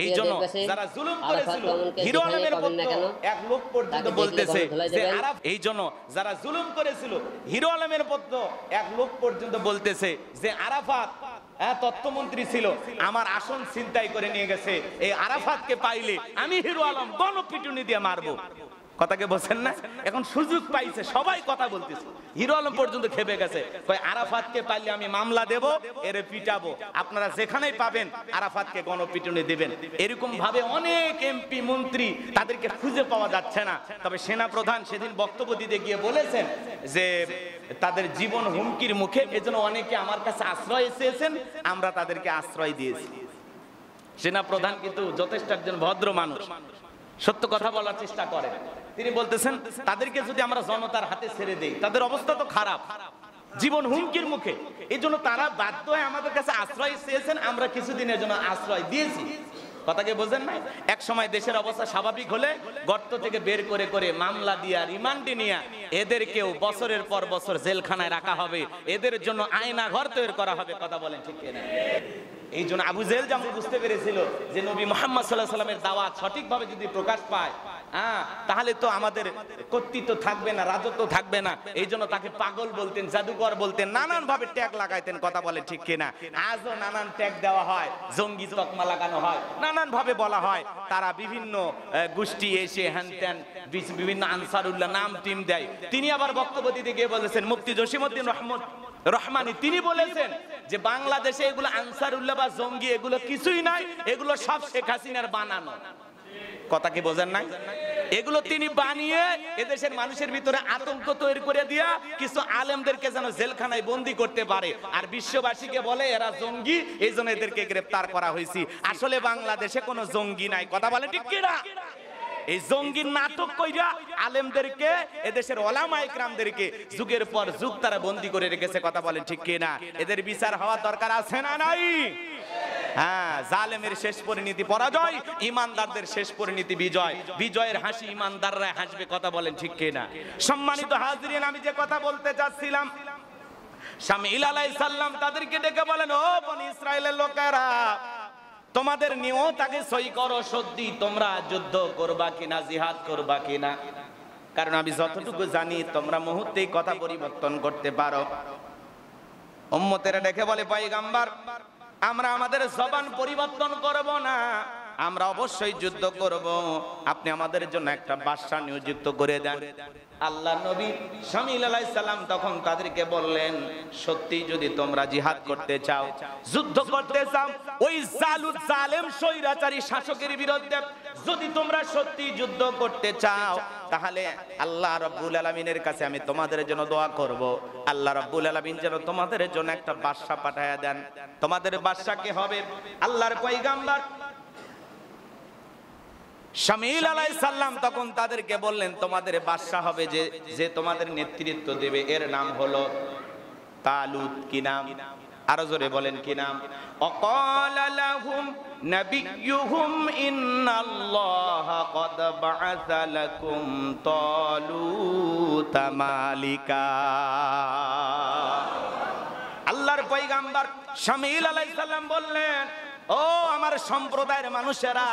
এই জন্য যারা জুলুম করেছিল হিরো আলমের পক্ষ এক লোক পর্যন্ত বলতেছে যে আরাফ, এই জন্য যারা জুলুম করেছিল হিরো আলমের পক্ষ এক লোক পর্যন্ত বলতেছে যে আরাফাত তথ্যমন্ত্রী ছিল, আমার আসন ছিনতাই করে নিয়ে গেছে, এই আরাফাতকে পাইলে আমি হিরো আলম গণপিটুনি দিয়ে মারবো। কথাকে বলছেন না, এখন সুযোগ পাইছে সবাই কথা বলতেছে, হিরো আলম পর্যন্ত খেপে গেছে, কই আরাফাতকে পাইলে আমি মামলা দেব, এরে পিটাবো, আপনারা যেখানেই পাবেন আরাফাতকে গণপিটুনি দিবেন। এরকম ভাবে অনেক এমপি মন্ত্রী তাদেরকে খুঁজে পাওয়া যাচ্ছে না। তবে সেনা প্রধান সেদিন বক্তব্য দিতে গিয়ে বলেছেন যে তাদের জীবন হুমকির মুখে, এজন্য অনেকে আমার কাছে আশ্রয় চেয়েছেন, আমরা তাদেরকে আশ্রয় দিয়েছি। সেনা প্রধান কিন্তু যথেষ্ট একজন ভদ্র মানুষ, সত্য কথা বলার চেষ্টা করেন। তিনি বলতেছেন তাদেরকে যদি আমরা জনতার হাতে ছেড়ে দেই, তাদের অবস্থা তো খারাপ, জীবন হুমকির মুখে, এই জন্য তারা বাধ্য হয়ে আমাদের কাছে আশ্রয় চেয়েছেন, আমরা কিছুদিনের জন্য আশ্রয় দিয়েছি। কথাকে বোঝেন না? এক সময় দেশের অবস্থা স্বাভাবিক হলে গর্ত থেকে বের করে করে মামলা দিয়া রিমান্ডে নিয়ে এদেরকেও বছরের পর বছর জেলখানায় রাখা হবে, এদের জন্য আয়না ঘর তৈরি করা হবে। কথা বলেন ঠিক কিনা? এই জন্য আবু জেহেল যেমন বুঝতে পেরেছিল যে নবী মুহাম্মদ সাল্লাল্লাহু আলাইহি সাল্লামের দাওয়াত সঠিকভাবে যদি প্রকাশ পায়, তাহলে তো আমাদের কর্তৃত্ব থাকবে না, রাজত্ব থাকবে না। এই জন্য তাকে পাগল বলতেন, জাদুকর বলতেন, নানান ভাবে ট্যাগ লাগাইতেন। কথা বলে ঠিক কিনা? আজও নানান ট্যাগ দেওয়া হয়, জঙ্গি তকমা লাগানো হয়, নানান ভাবে বলা হয়। তারা বিভিন্ন গোষ্ঠী এসে হ্যান ত্যান বিভিন্ন আনসারুল্লাহ নাম টিম দেয়। তিনি আবার বক্তব্য দিতে গিয়ে বলেছেন, মুফতি জসিমউদ্দিন রহমানি তিনি বলেছেন যে বাংলাদেশে এগুলো আনসারুল্লাহ বা জঙ্গি এগুলো কিছুই নাই, এগুলো সব শেখ হাসিনার বানানো। কথা কি বোঝেন নাই? এগুলো তিনি বানিয়ে এদেশের মানুষের ভিতরে আতঙ্ক তৈরি করে দিয়া কিছু আলেমদেরকে যেন জেলখানায় বন্দী করতে পারে, আর বিশ্ববাসীকে বলে এরা জঙ্গি, এই জন্য এদেরকে গ্রেফতার করা হয়েছে। আসলে বাংলাদেশে কোনো জঙ্গি নাই। কথা বলে ঠিক কিনা? এই জঙ্গির নাটক কইরা আলেমদেরকে, এদেশের ওলামা ইকরামদেরকে যুগের পর যুগ তারা বন্দী করে রেখেছে। কথা বলেন ঠিক কিনা? এদের বিচার হওয়া দরকার আছে না নাই? হ্যাঁ, জালেমের শেষ পরিণতি পরাজয়, ইমানদারদের শেষ পরিণতি বিজয়। বিজয়ের হাসি ইমানদাররা হাসবে। কথা বলেন ঠিক কিনা? সম্মানিত হাজরিন, আমি যে কথা বলতে চাচ্ছিলাম, শামঈল আলাইহিস সালাম তাদেরকে ডেকে বলেন, ও বনি ইসরাইলের লোকেরা, তোমাদের নিয়তকে সই করো, সত্যি তোমরা যুদ্ধ করবা কিনা, জিহাদ করবা কিনা? কারণ আমি যতটুকু জানি তোমরা মুহূর্তেই কথা পরিবর্তন করতে পারো। উম্মতেরা ডেকে বলে, পয়গম্বর, আমরা আমাদের জবান পরিবর্তন করব না, আমরা অবশ্যই যুদ্ধ করব, আপনি আমাদের জন্য একটা বাদশা নিযুক্ত করে দেন। আল্লাহ নবী শামঈল আলাইহিস সালাম তখন তাদেরকে বললেন, সত্যি যদি তোমরা জিহাদ করতে চাও, যুদ্ধ করতে চাও, ওই জালুত জালেম স্বৈরাচারী শাসকের বিরুদ্ধে যদি তোমরা সত্যি যুদ্ধ করতে চাও, তাহলে আল্লাহ রাব্বুল আলামিনের কাছে আমি তোমাদের জন্য দোয়া করব, আল্লাহ রাব্বুল আলামিন যেন তোমাদের জন্য একটা বাদশা পাঠায়া দেন। তোমাদের বাদশা কে হবে? আল্লাহর পয়গম্বর শামঈল আলাইহিস সালাম তখন তাদেরকে বললেন, তোমাদের বাদশা হবে যে তোমাদের নেতৃত্ব দেবে, এর নাম হলো তালুত। কি নাম? আরো জোরে বলেন, কি নাম? অকালা লাহুম নাবিয়্যুহুম ইন্নাল্লাহা ক্বাদ বা'আসা লাকুম তালুত মালিকা। আল্লাহর পয়গম্বর শামঈল আলাইহিস সালাম বললেন, ও আমার সম্প্রদায়ের মানুষেরা,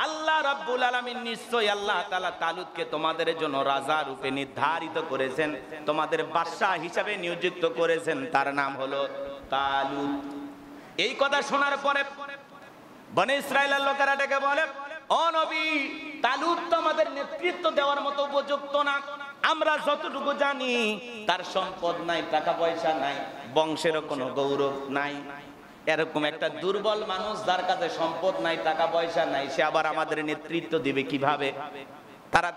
আল্লাহ রাব্বুল আলামিন নিশ্চয়ই আল্লাহ তাআলা তালুতকে তোমাদের জন্য রাজা রূপে নির্ধারিত করেছেন, তোমাদের বাদশা হিসাবে নিযুক্ত করেছেন, তার নাম হলো তালুত। এই কথা শোনার পরে বনি ইসরাইলের লোকেরা ডেকে বলে, ও নবী, তালুত তো আমাদের নেতৃত্ব দেওয়ার মতো উপযুক্ত না। আমরা যতটুকু জানি তার সম্পদ নাই, টাকা পয়সা নাই, বংশেরও কোনো গৌরব নাই। এরকম একটা দুর্বল মানুষ যার কাছে সম্পদ নাই, টাকা পয়সা নাই, সে আবার আমাদের নেতৃত্ব দিবে কিভাবে?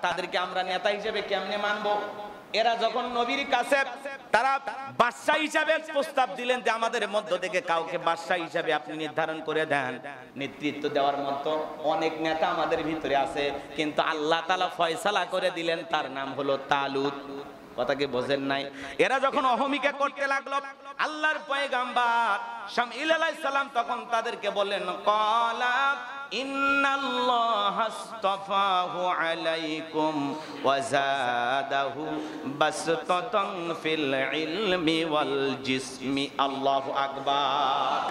তাদেরকে আমরা নেতা হিসেবে কেমনে মানবো? এরা যখন নবীর কাছে তারা বাদশা হিসাবে প্রস্তাব দিলেন যে আমাদের মধ্য থেকে কাউকে বাদশা হিসাবে আপনি নির্ধারণ করে দেন, নেতৃত্ব দেওয়ার মতো অনেক নেতা আমাদের ভিতরে আছে, কিন্তু আল্লাহ তাআলা ফয়সালা করে দিলেন তার নাম হলো তালুত। কথা কি বোঝেন নাই? এরা যখন অহমিকা করতে লাগলো, আল্লাহর পয়গম্বর শামঈল আলাইহিস সালাম তখন তাদেরকে বললেন, ক্বালা ইন্নাল্লাহা আস্তাফাহু আলাইকুম ওয়া যাদাহু বাসতাতান ফিল ইলমি ওয়াল জিসমি। আল্লাহু আকবার।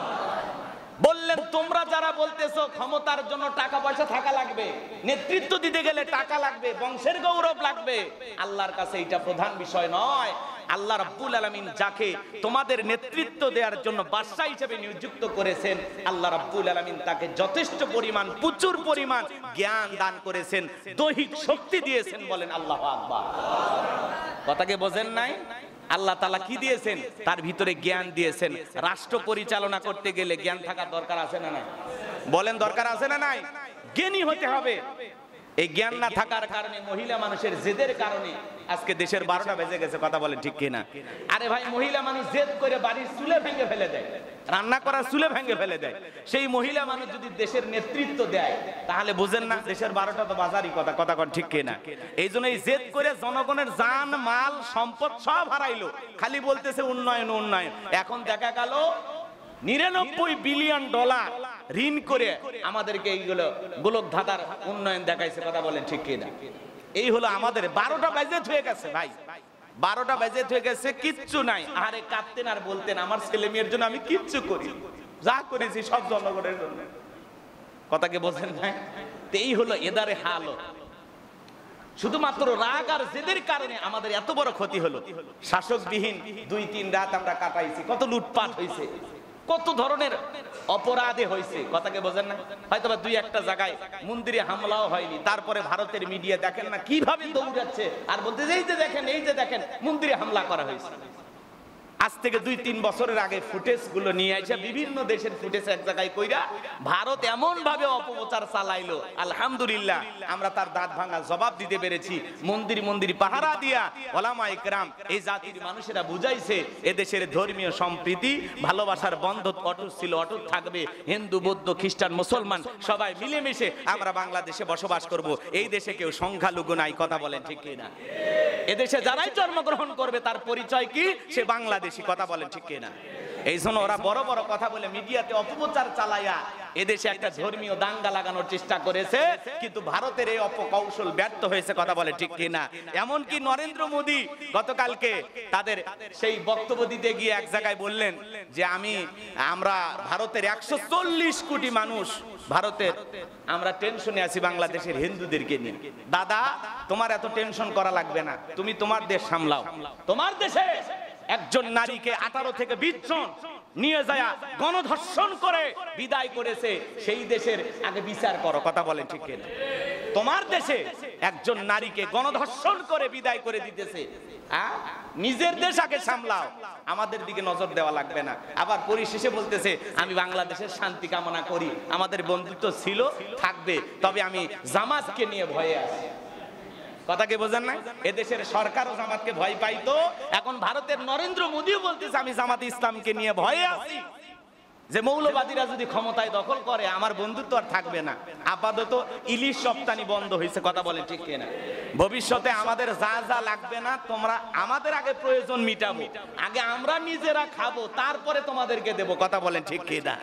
বললেন বলবেন তোমরা যারা বলতেছো ক্ষমতার জন্য টাকা পয়সা থাকা লাগবে, নেতৃত্ব দিতে গেলে টাকা লাগবে, বংশের গৌরব লাগবে, আল্লাহর কাছে এটা প্রধান বিষয় নয়। আল্লাহ রাব্বুল আলামিন যাকে তোমাদের নেতৃত্ব দেওয়ার জন্য বাদশা হিসেবে নিযুক্ত করেছেন, আল্লাহ রাব্বুল আলামিন তাকে যথেষ্ট পরিমাণ, প্রচুর পরিমাণ জ্ঞান দান করেছেন, দৈহিক শক্তি দিয়েছেন। বলেন আল্লাহু আকবার। কথাকে বোঝেন নাই? আল্লাহ তাআলা কি দিয়েছেন? তার ভিতরে জ্ঞান দিয়েছেন। রাষ্ট্র পরিচালনা করতে গেলে জ্ঞান থাকা দরকার আছে না নাই? বলেন দরকার আছে না নাই? জ্ঞানী হতে হবে। এই জ্ঞান না থাকার কারণে, মহিলা মানুষের জেদের কারণে আজকে দেশের 12টা বেজে গেছে। কথা বলেন ঠিক কিনা? আরে ভাই, মহিলা মানুষ জেদ করে বাড়ির চুলে ভেঙে ফেলে দেয়, রান্না করার চুলে ভেঙে ফেলে দেয়। সেই মহিলা মানুষ যদি দেশের নেতৃত্ব দেয়, তাহলে বুঝেন না দেশের 12টা তো বাজারই। কথা কথা কন ঠিক কিনা? এই জন্য এই জেদ করে জনগণের জান মাল সম্পদ সব হারাইলো, খালি বলতেছে উন্নয়ন উন্নয়ন। এখন দেখা গেল 99 বিলিয়ন ডলার ঋণ করে আমাদেরকে এইগুলো গোলক ধাঁধার উন্নয়ন দেখাইছে। কথা বলেন ঠিক কিনা? এই হলো আমাদের 12টা বাজে হয়ে গেছে ভাই, 12টা বাজে হয়ে গেছে, কিচ্ছু নাই। আরে কাঁদতেন আর বলতেন আমার ছেলে মেয়ের জন্য আমি কিচ্ছু করি, যা করেছি সব জনগণের জন্য। কথাকে বোঝেন না? এই হলো এদারে হাল। শুধুমাত্র রাগ আর জেদের কারণে আমাদের এত বড় ক্ষতি হলো। শাসকবিহীন 2-3 রাত আমরা কাটাইছি, কত লুটপাট হয়েছে, কত ধরনের অপরাধে হয়েছে। কথাকে বোঝেন না? হয়তো বা 2-1টা জায়গায় মন্দিরে হামলাও হয়নি, তারপরে ভারতের মিডিয়া দেখেন না কিভাবে দৌড়াচ্ছে আর বলতে এই যে দেখেন, এই যে দেখেন মন্দিরে হামলা করা হয়েছে। আজ থেকে 2-3 বছরের আগে ফুটেজ গুলো নিয়ে আসে, বিভিন্ন দেশের ফুটেজ এক জায়গায় কইরা ভারত এমন ভাবে অপপ্রচার চালাইলো, আলহামদুলিল্লাহ আমরা তার দাঁত ভাঙা জবাব দিতে পেরেছি। মন্দির মন্দির পাহারা দিয়া ওলামায়ে কেরাম এই জাতির মানুষেরা বুঝাইছে এদেশের ধর্মীয় সম্প্রীতি ভালোবাসার বন্ধন অটুট ছিল, অটুট থাকবে। হিন্দু বৌদ্ধ খ্রিস্টান মুসলমান সবাই মিলেমিশে আমরা বাংলাদেশে বসবাস করব। এই দেশে কেউ সংখ্যালঘু নাই। কথা বলেন ঠিক কিনা? এদেশে যারাই জন্মগ্রহণ করবে তার পরিচয় কি? সে বাংলাদেশী। কথা বলেন ঠিক কিনা? এই জন্য ওরা বড় বড় কথা বলে মিডিয়াতে অপপ্রচার চালাইয়া এদেশে একটা ধর্মীয় দাঙ্গা লাগানোর চেষ্টা করেছে, কিন্তু ভারতের এই অপকৌশল ব্যর্থ হয়েছে। কথা বলে ঠিক কিনা? এমনকি নরেন্দ্র মোদী গতকালকে তাদের সেই বক্তব্য দিতে গিয়ে এক জায়গায় বললেন যে আমরা ভারতের 140 কোটি মানুষ, ভারতের আমরা টেনশনে আছি বাংলাদেশের হিন্দুদেরকে নিয়ে। দাদা, তোমার এত টেনশন করা লাগবে না, তুমি তোমার দেশ সামলাও। তোমার দেশে একজন নারীকে 18 থেকে 20 জন নিয়ে যায় গণধর্ষণ করে বিদায় করেছে, সেই দেশের আগে বিচার করো। কথা বলেন ঠিক কিনা? তোমার দেশে একজন নারীকে গণধর্ষণ করে বিদায় করে দিতেছে, নিজের দেশ আগে সামলাও, আমাদের দিকে নজর দেওয়া লাগবে না। আবার পরিশেষে বলতেছে আমি বাংলাদেশের শান্তি কামনা করি, আমাদের বন্ধুত্ব ছিল, থাকবে, তবে আমি জামাতকে নিয়ে ভয়ে আছি। কথাকে বোঝেন না? এদেশের সরকারও জামাতকে ভয় পাইতো, এখন ভারতের নরেন্দ্র মোদীও বলতেছে আমি জামাত ইসলামকে নিয়ে ভয়ে আছি, যে মৌলবাদীরা যদি ক্ষমতায় দখল করে আমার বন্ধুত্ব আর থাকবে না। আপাতত ইলিশ রপ্তানি বন্ধ হয়েছে। কথা বলে ঠিক কিনা? ভবিষ্যতে আমাদের যা যা লাগবে না, তোমরা আমাদের আগে প্রয়োজন মিটাবো, আগে আমরা নিজেরা খাবো, তারপরে তোমাদেরকে দেবো। কথা বলেন ঠিক কিনা?